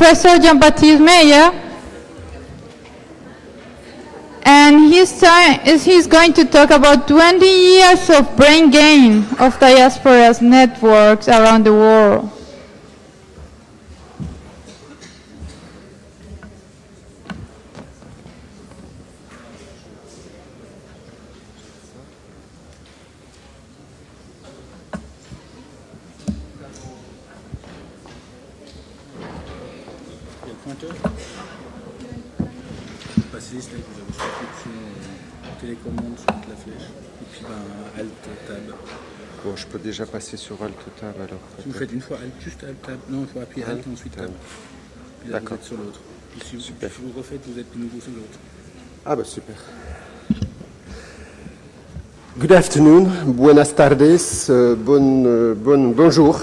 Professor Baptiste MEYER, and he's going to talk about 20 years of brain gain of diaspora's networks around the world. Télécommande sur la flèche et puis Alt Tab. Bon, je peux déjà passer sur Alt Tab alors. Si vous faites une fois Alt, juste Alt Tab, non, il faut appuyer Alt et ensuite Tab. D'accord. Vous êtes sur l'autre. Si vous refaites, vous êtes de nouveau sur l'autre. Ah bah super. Good afternoon, buenas tardes, bonjour.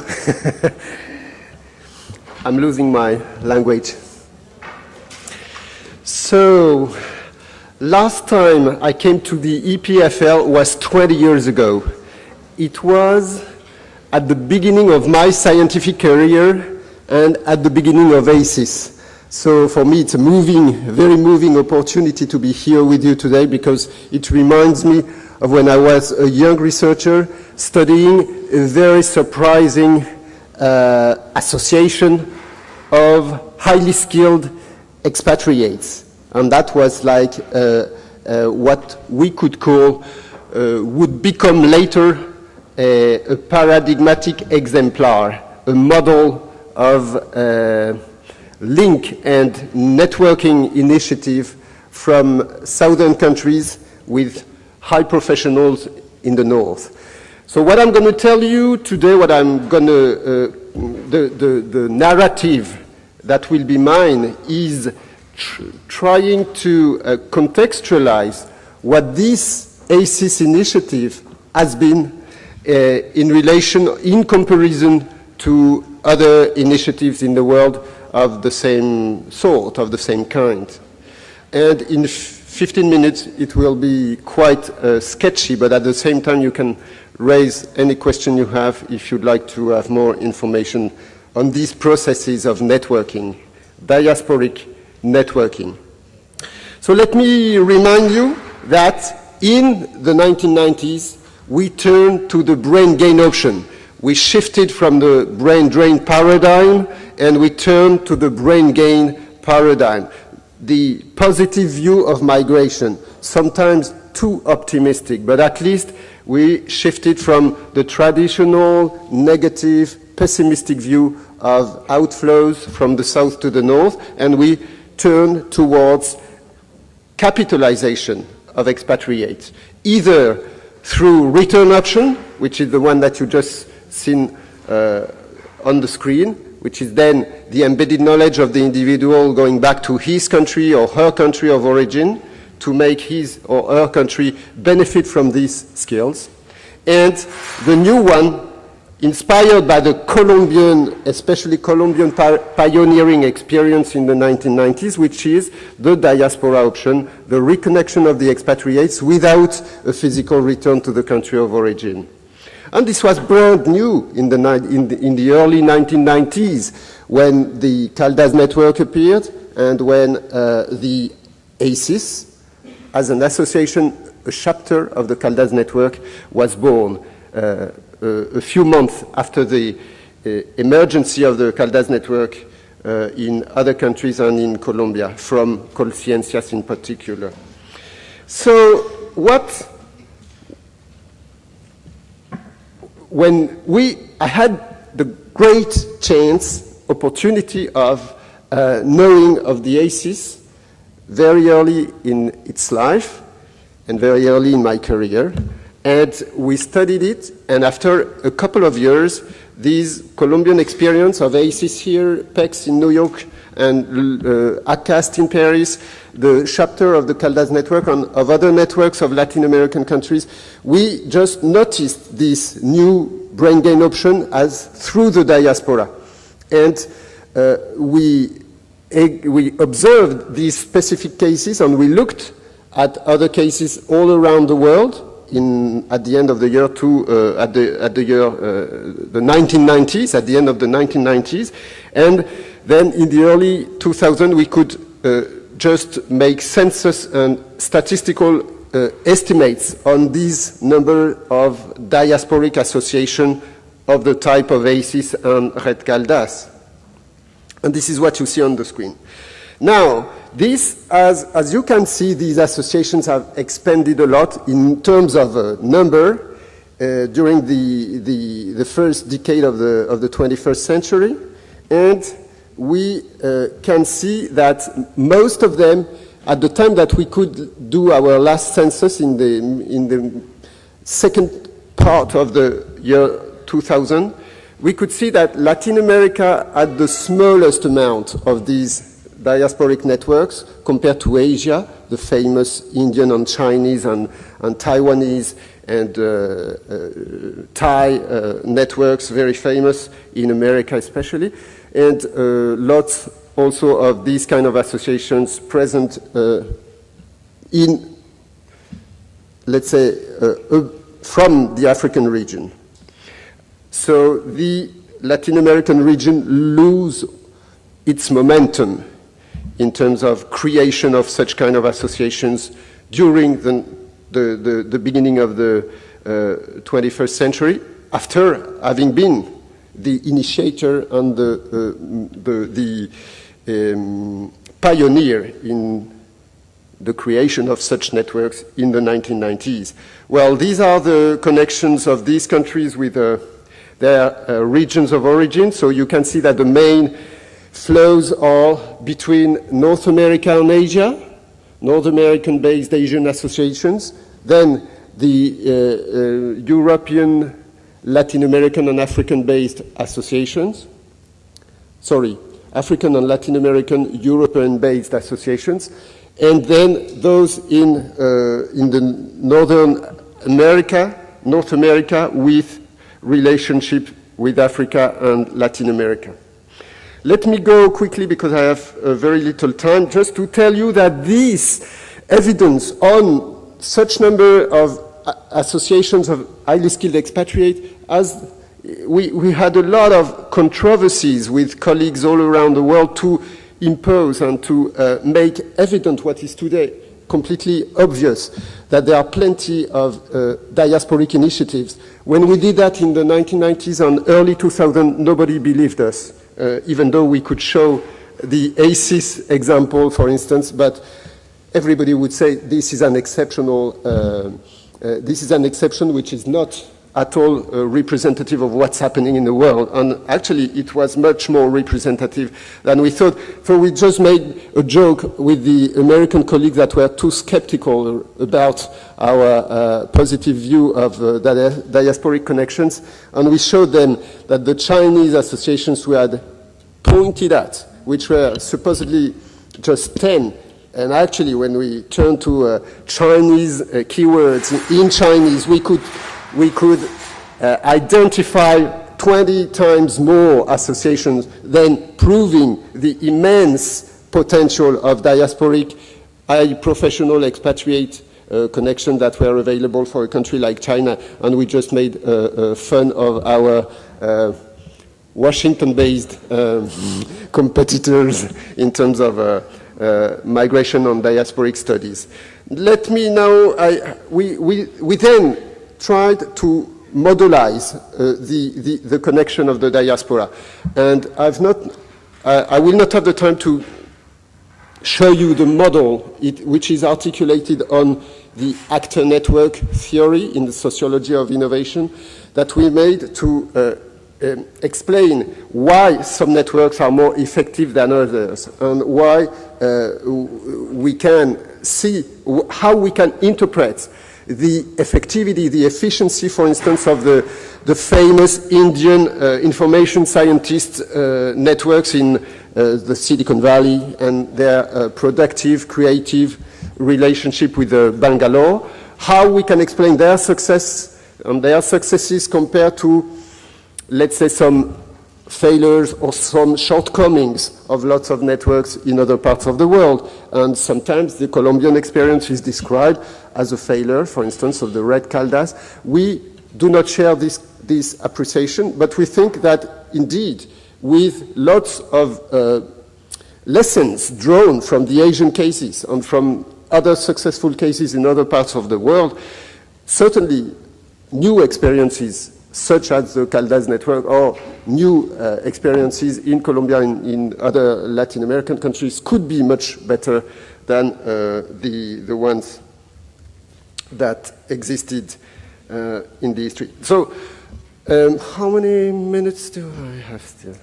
I'm losing my language. So, last time I came to the EPFL was 20 years ago. It was at the beginning of my scientific career and at the beginning of ACIS. So for me it's a very moving opportunity to be here with you today because it reminds me of when I was a young researcher studying a very surprising association of highly skilled expatriates. And that was like what we could call, would become later a paradigmatic exemplar, a model of link and networking initiative from southern countries with high professionals in the north. So what I'm going to tell you today, what I'm going to, the narrative that will be mine is trying to contextualize what this ACIS initiative has been in comparison to other initiatives in the world of the same sort, of the same kind. And in 15 minutes it will be quite sketchy, but at the same time you can raise any question you have if you'd like to have more information on these processes of networking, diasporic networking. So let me remind you that in the 1990s we turned to the brain gain option. We shifted from the brain drain paradigm and we turned to the brain gain paradigm. The positive view of migration, sometimes too optimistic, but at least we shifted from the traditional negative, pessimistic view of outflows from the south to the north, and we turned towards capitalization of expatriates, either through return option, which is the one that you just seen on the screen, which is then the embedded knowledge of the individual going back to his country or her country of origin to make his or her country benefit from these skills. And the new one, inspired by the Colombian, especially Colombian pioneering experience in the 1990s, which is the diaspora option, the reconnection of the expatriates without a physical return to the country of origin. And this was brand new in the early 1990s when the Caldas network appeared and when the ACIS, as an association, a chapter of the Caldas network, was born a few months after the emergency of the Caldas network in other countries and in Colombia, from Colciencias in particular. So I had the great opportunity of knowing of the ACIS very early in its life and very early in my career. And we studied it, and after a couple of years, this Colombian experience of ACIS here, PEX in New York, and ACAST in Paris, the chapter of the Caldas network and of other networks of Latin American countries, we just noticed this new brain gain option as through the diaspora. And we observed these specific cases, and we looked at other cases all around the world at the end of the year the 1990s, at the end of the 1990s, and then in the early 2000s we could just make census and statistical estimates on this number of diasporic association of the type of ACIS and Red Caldas. And this is what you see on the screen. Now, this, as you can see, these associations have expanded a lot in terms of number during the first decade of the 21st century. And we can see that most of them, at the time that we could do our last census in the second part of the year 2000, we could see that Latin America had the smallest amount of these diasporic networks compared to Asia, the famous Indian and Chinese and Taiwanese and Thai networks, very famous in America especially, and lots also of these kind of associations present in, let's say, from the African region. So the Latin American region lose its momentum in terms of creation of such kind of associations during the beginning of the 21st century, after having been the initiator and the pioneer in the creation of such networks in the 1990s. Well, these are the connections of these countries with their regions of origin. So you can see that the main flows are between North America and Asia, North American-based Asian associations, then the European, Latin American and African-based associations, African and Latin American, European-based associations, and then those in the North America with relationship with Africa and Latin America. Let me go quickly, because I have very little time, just to tell you that this evidence on such number of associations of highly skilled expatriates, as we had a lot of controversies with colleagues all around the world to impose and to make evident what is today completely obvious, that there are plenty of diasporic initiatives. When we did that in the 1990s and early 2000, nobody believed us, even though we could show the ACIS example, for instance, but everybody would say this is an exceptional, this is an exception which is not at all representative of what's happening in the world. And actually, it was much more representative than we thought. So we just made a joke with the American colleagues that were too skeptical about our positive view of diasporic connections. And we showed them that the Chinese associations we had pointed at, which were supposedly just 10, and actually when we turned to Chinese keywords in Chinese, we could identify 20 times more associations, then proving the immense potential of diasporic, professional expatriate connection that were available for a country like China. And we just made fun of our Washington-based competitors in terms of migration and diasporic studies. Let me now, we then tried to modelize the connection of the diaspora. And I will not have the time to show you the model which is articulated on the actor network theory in the sociology of innovation that we made to explain why some networks are more effective than others and why we can see how we can interpret the effectivity, the efficiency, for instance, of the famous Indian information scientist networks in the Silicon Valley and their productive, creative relationship with Bangalore, how we can explain their success and their successes compared to, let's say, some failures or some shortcomings of lots of networks in other parts of the world. And sometimes the Colombian experience is described as a failure, for instance, of the Red Caldas. We do not share this appreciation, but we think that indeed with lots of lessons drawn from the Asian cases and from other successful cases in other parts of the world. Certainly, new experiences such as the Caldas network or new experiences in Colombia and in other Latin American countries could be much better than the ones that existed in the history. So, how many minutes do I have still?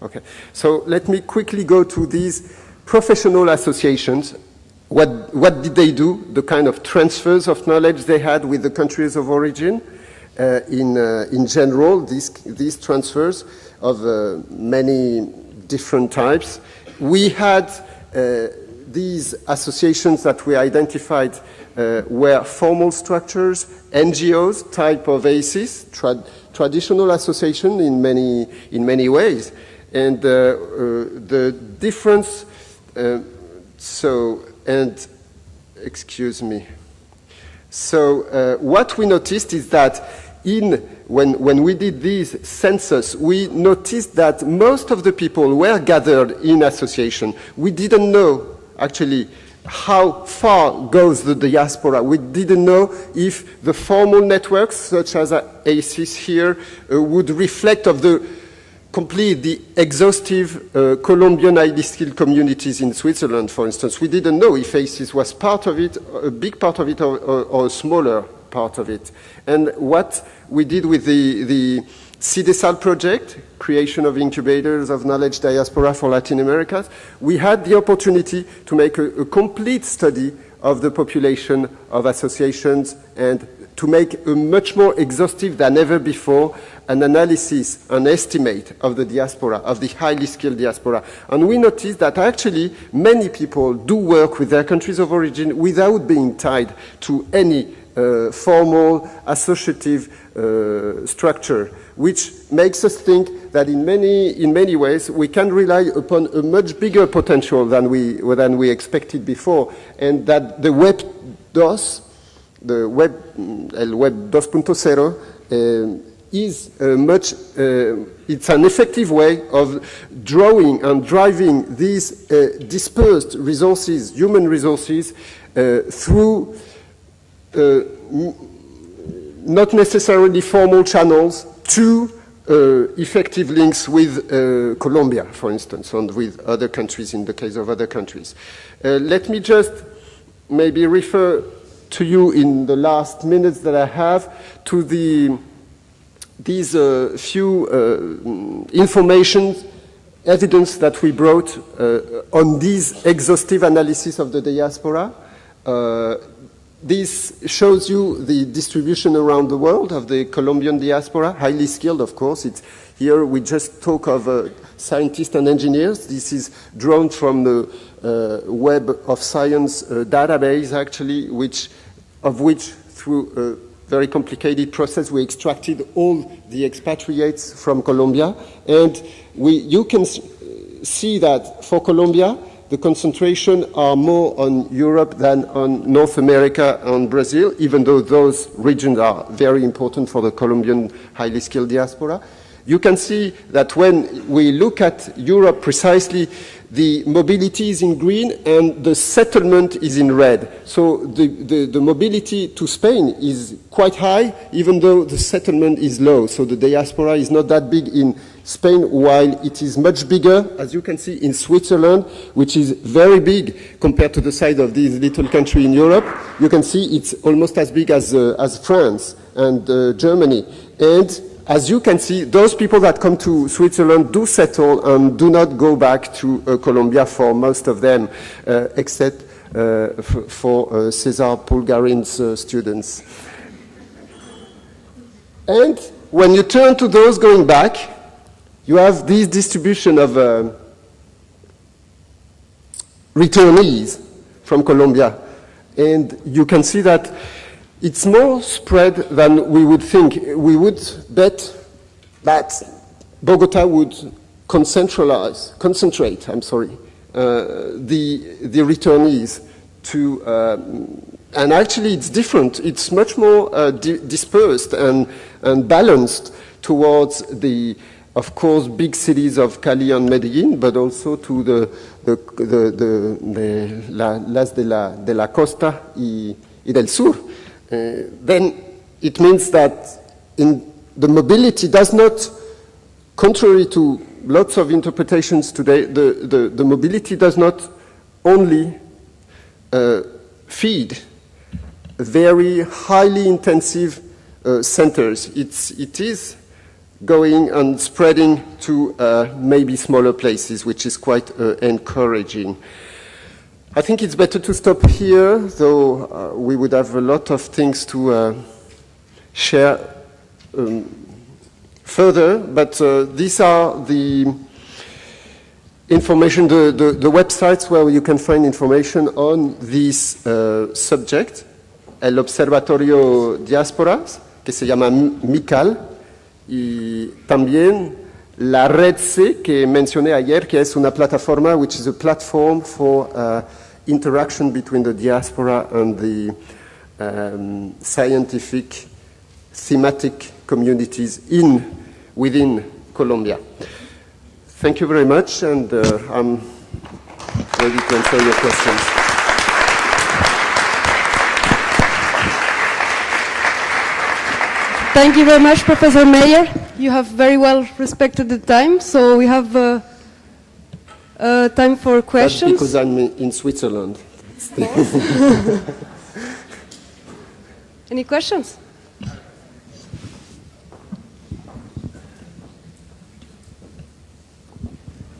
Okay, so let me quickly go to these professional associations. What did they do? The kind of transfers of knowledge they had with the countries of origin. In general, these transfers of many different types. We had these associations that we identified were formal structures, NGOs, type of ACIS, traditional association in many ways. And the difference, excuse me. So what we noticed is that when we did this census, we noticed that most of the people were gathered in association. We didn't know, actually, how far goes the diaspora. We didn't know if the formal networks, such as ACIS here, would reflect of the exhaustive Colombian highly skilled communities in Switzerland, for instance. We didn't know if ACIS was part of it, a big part of it, or a smaller part of it. And what we did with the CIDESAL project, creation of incubators of knowledge diaspora for Latin America, we had the opportunity to make a complete study of the population of associations and to make a much more exhaustive than ever before an analysis, an estimate of the diaspora, of the highly skilled diaspora. And we noticed that actually many people do work with their countries of origin without being tied to any formal associative structure, which makes us think that in many ways we can rely upon a much bigger potential than we expected before, and that the web DOS, the web 2.0, is it's an effective way of drawing and driving these dispersed resources, human resources, through not necessarily formal channels to effective links with Colombia, for instance, and with other countries in the case of other countries. Let me just maybe refer to you in the last minutes that I have to these few information, evidence that we brought on this exhaustive analysis of the diaspora. This shows you the distribution around the world of the Colombian diaspora, highly skilled, of course. Here we just talk of scientists and engineers. This is drawn from the Web of Science database, actually, of which through a very complicated process we extracted all the expatriates from Colombia. And you can see that for Colombia, the concentration are more on Europe than on North America and Brazil, even though those regions are very important for the Colombian highly skilled diaspora. You can see that when we look at Europe precisely, the mobility is in green and the settlement is in red. So the mobility to Spain is quite high, even though the settlement is low. So the diaspora is not that big in Spain, while it is much bigger, as you can see, in Switzerland, which is very big compared to the size of this little country in Europe. You can see it's almost as big as France and Germany. And as you can see, those people that come to Switzerland do settle and do not go back to Colombia for most of them, except for Cesar Pulgarin's students. And when you turn to those going back, you have this distribution of returnees from Colombia. And you can see that it's more spread than we would think. We would bet that Bogota would concentrate, the returnees to, and actually it's different. It's much more dispersed and balanced towards the of course, big cities of Cali and Medellin, but also to las de la costa y del sur. Then it means that the mobility does not, contrary to lots of interpretations today, the mobility does not only feed very highly intensive centers. It is going and spreading to maybe smaller places, which is quite encouraging. I think it's better to stop here, though we would have a lot of things to share further, but these are the information, the websites where you can find information on this subject. El Observatorio Diasporas, que se llama MICAL, y también la Red C, que mencioné ayer, que es una plataforma, which is a platform for interaction between the diaspora and the scientific thematic communities within Colombia. Thank you very much, and I'm ready to answer your questions. Thank you very much, Professor Meyer. You have very well respected the time, so we have time for questions. That's because I'm in Switzerland. Any questions?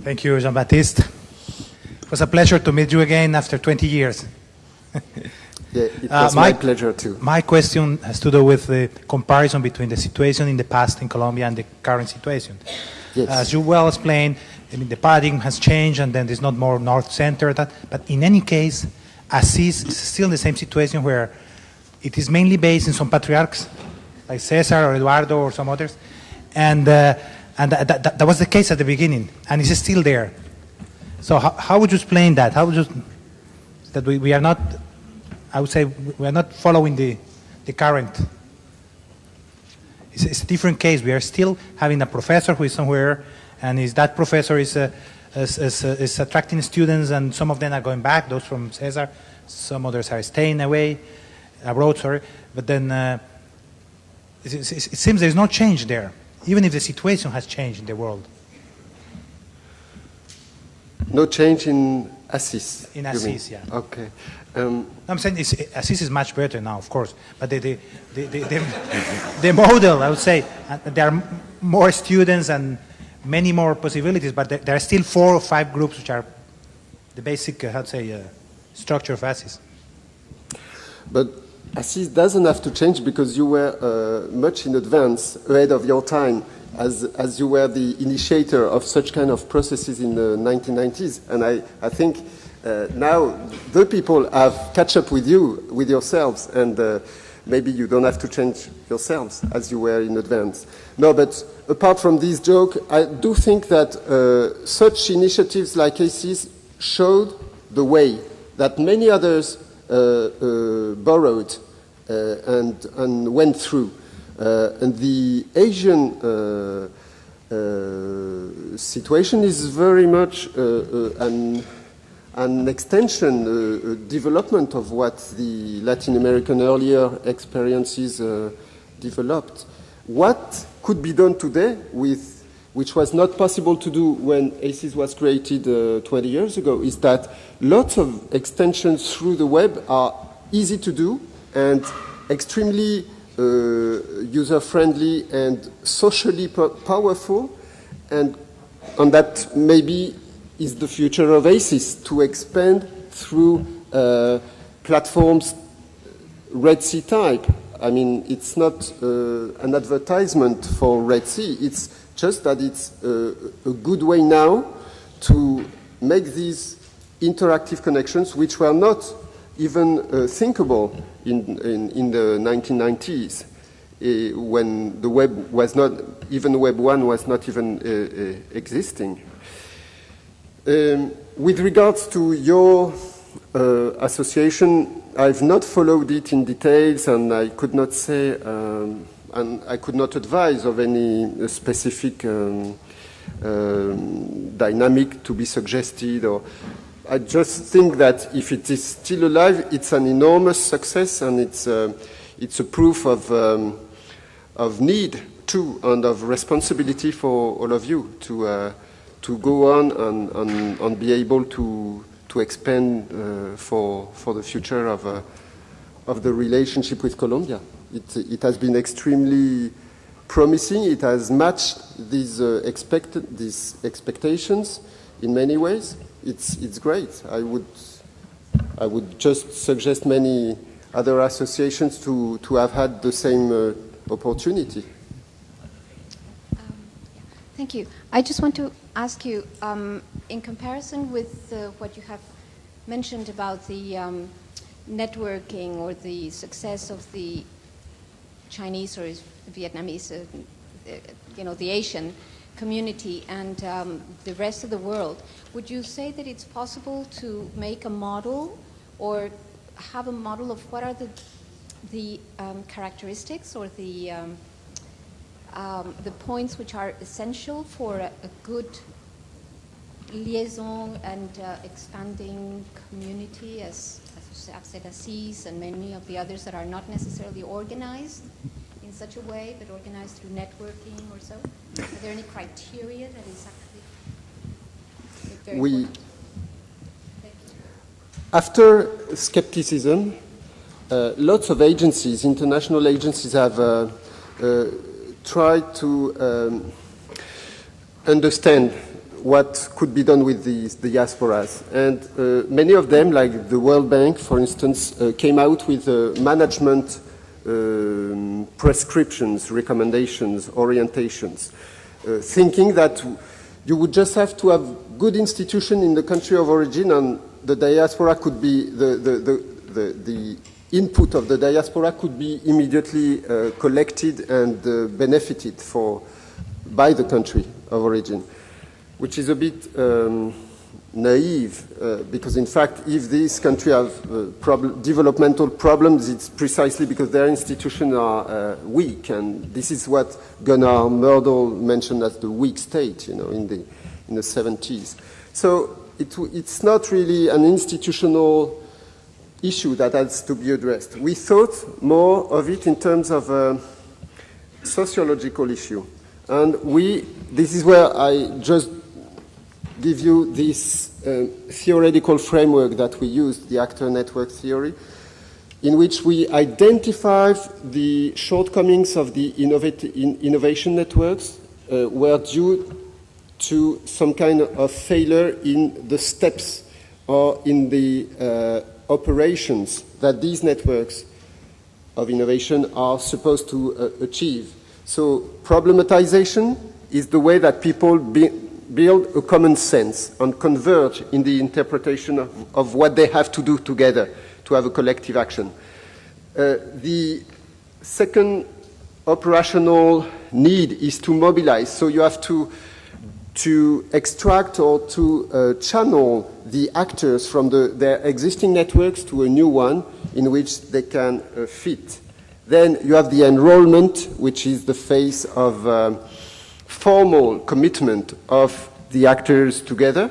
Thank you, Jean-Baptiste. It was a pleasure to meet you again after 20 years. Yeah, it was my pleasure too. My question has to do with the comparison between the situation in the past in Colombia and the current situation. Yes. As you well explained, I mean, the paradigm has changed and then there's not more north-centered. But in any case, ACIS is still in the same situation where it is mainly based in some patriarchs, like Cesar or Eduardo or some others. And that was the case at the beginning, and it's still there. So how would you explain that? How would you, that we are not, I would say, we are not following the current? It's a different case. We are still having a professor who is somewhere, and that professor is attracting students, and some of them are going back, those from Cesar, some others are staying abroad, sorry. But then it seems there's no change there, even if the situation has changed in the world. No change in ACIS? In ACIS, yeah. Okay. I'm saying ACIS is much better now, of course, but the model, I would say, there are more students and many more possibilities, but there are still 4 or 5 groups which are the basic, how to say, structure of ACIS. But ACIS doesn't have to change because you were much in advance, ahead of your time, as you were the initiator of such kind of processes in the 1990s. And I think now the people have catch up with you, with yourselves, and maybe you don't have to change yourselves as you were in advance. No, but apart from this joke, I do think that such initiatives like ACIS showed the way that many others borrowed and went through. And the Asian situation is very much an extension, development of what the Latin American earlier experiences developed. What could be done today which was not possible to do when ACIS was created 20 years ago, is that lots of extensions through the web are easy to do and extremely user-friendly and socially powerful, and that maybe is the future of ACIS, to expand through platforms Red Sea type. I mean, it's not an advertisement for Red Sea, it's just that it's a good way now to make these interactive connections, which were not even thinkable in the 1990s, when the web was not, even Web 1 was not even existing. With regards to your association, I've not followed it in details, and I could not say, and I could not advise of any specific dynamic to be suggested. Or I just think that if it is still alive, it's an enormous success, and it's a proof of need too, and of responsibility for all of you to go on and be able to expand for the future of the relationship with Colombia. It has been extremely promising. It has matched these expectations in many ways. It's great. I would just suggest many other associations to have had the same opportunity. Thank you. I just want to ask you, in comparison with what you have mentioned about the networking or the success of the Chinese or Vietnamese, the Asian community and the rest of the world, would you say that it's possible to make a model or have a model of what are the characteristics or the points which are essential for a good liaison and expanding community, as I've said, ACIS and many of the others that are not necessarily organized in such a way, but organized through networking or so? Are there any criteria that is actually very important? Thank you. After skepticism, lots of agencies, international agencies, have tried to understand what could be done with the diasporas. And many of them, like the World Bank, for instance, came out with management prescriptions, recommendations, orientations, thinking that you would just have to have good institution in the country of origin, and the diaspora could be, the input of the diaspora could be immediately collected and benefited by the country of origin, which is a bit naive, because in fact, if these countries have developmental problems, it's precisely because their institutions are weak, and this is what Gunnar Myrdal mentioned as the weak state, in the 70s. So it's not really an institutional issue that has to be addressed. We thought more of it in terms of a sociological issue, and this is where I just give you this theoretical framework that we used, the actor network theory, in which we identify the shortcomings of the innovation networks were due to some kind of failure in the steps or in the operations that these networks of innovation are supposed to achieve. So problematization is the way that people build a common sense and converge in the interpretation of what they have to do together to have a collective action. The second operational need is to mobilize. So you have to extract or to channel the actors from their existing networks to a new one in which they can fit. Then you have the enrollment, which is the phase of formal commitment of the actors together,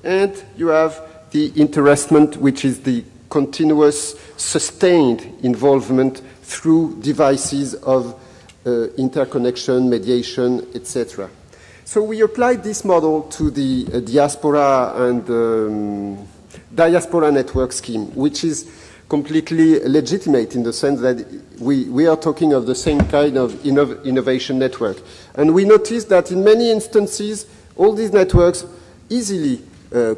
and you have the interestment, which is the continuous sustained involvement through devices of interconnection, mediation, etc. So we applied this model to the diaspora and diaspora network scheme, which is completely legitimate in the sense that we are talking of the same kind of innovation network. And we noticed that in many instances, all these networks easily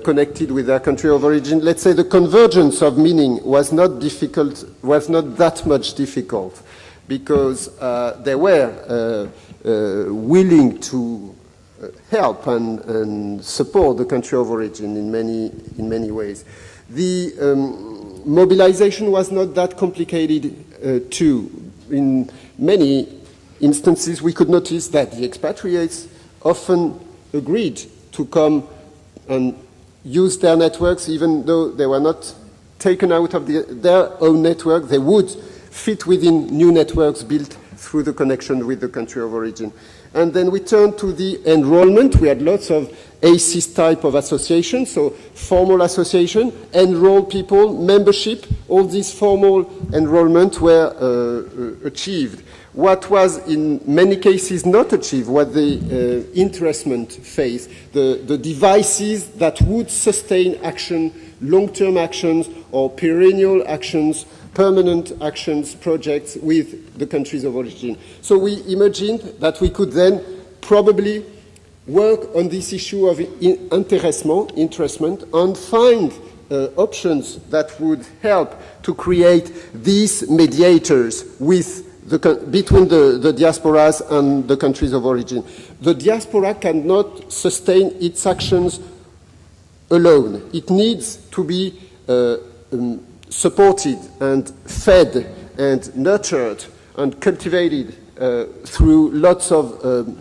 connected with their country of origin. Let's say the convergence of meaning was not difficult, was not that much difficult, because they were willing to help and support the country of origin in many ways. The mobilization was not that complicated too. In many instances, we could notice that the expatriates often agreed to come and use their networks, even though they were not taken out of their own network. They would fit within new networks built through the connection with the country of origin. And then we turn to the enrollment. We had lots of ACIS type of association, so formal association, enroll people, membership, all these formal enrollment were achieved. What was in many cases not achieved was the interestment phase, the devices that would sustain action, long-term actions or perennial actions, permanent actions, projects with the countries of origin. So we imagined that we could then probably work on this issue of interestment and find options that would help to create these mediators between the diasporas and the countries of origin. The diaspora cannot sustain its actions alone. It needs to be supported and fed and nurtured and cultivated through lots of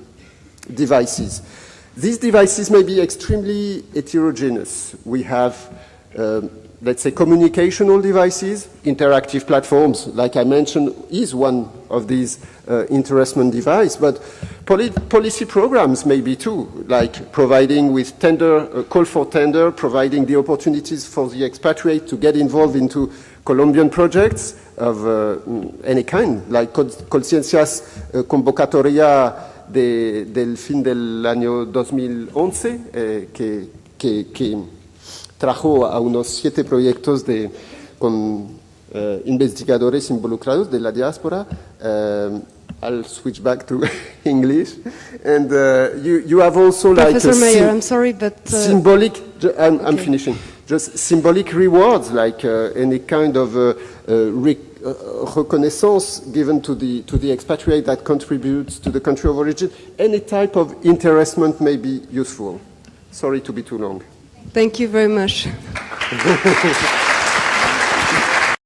devices. These devices may be extremely heterogeneous. We have, let's say, communicational devices, interactive platforms, like I mentioned, is one of these interestment devices, but policy programs may be too, like providing with tender, call for tender, providing the opportunities for the expatriate to get involved into Colombian projects of any kind, like Conciencias Convocatoria del fin del año 2011, que trajo a unos 7 proyectos con investigadores involucrados de la diáspora. I'll switch back to English. And you have also Professor Meyer, I'm sorry, but... symbolic, I'm finishing. Just symbolic rewards, like any kind of reconnaissance given to the expatriate that contributes to the country of origin. Any type of interestment may be useful. Sorry to be too long. Thank you very much.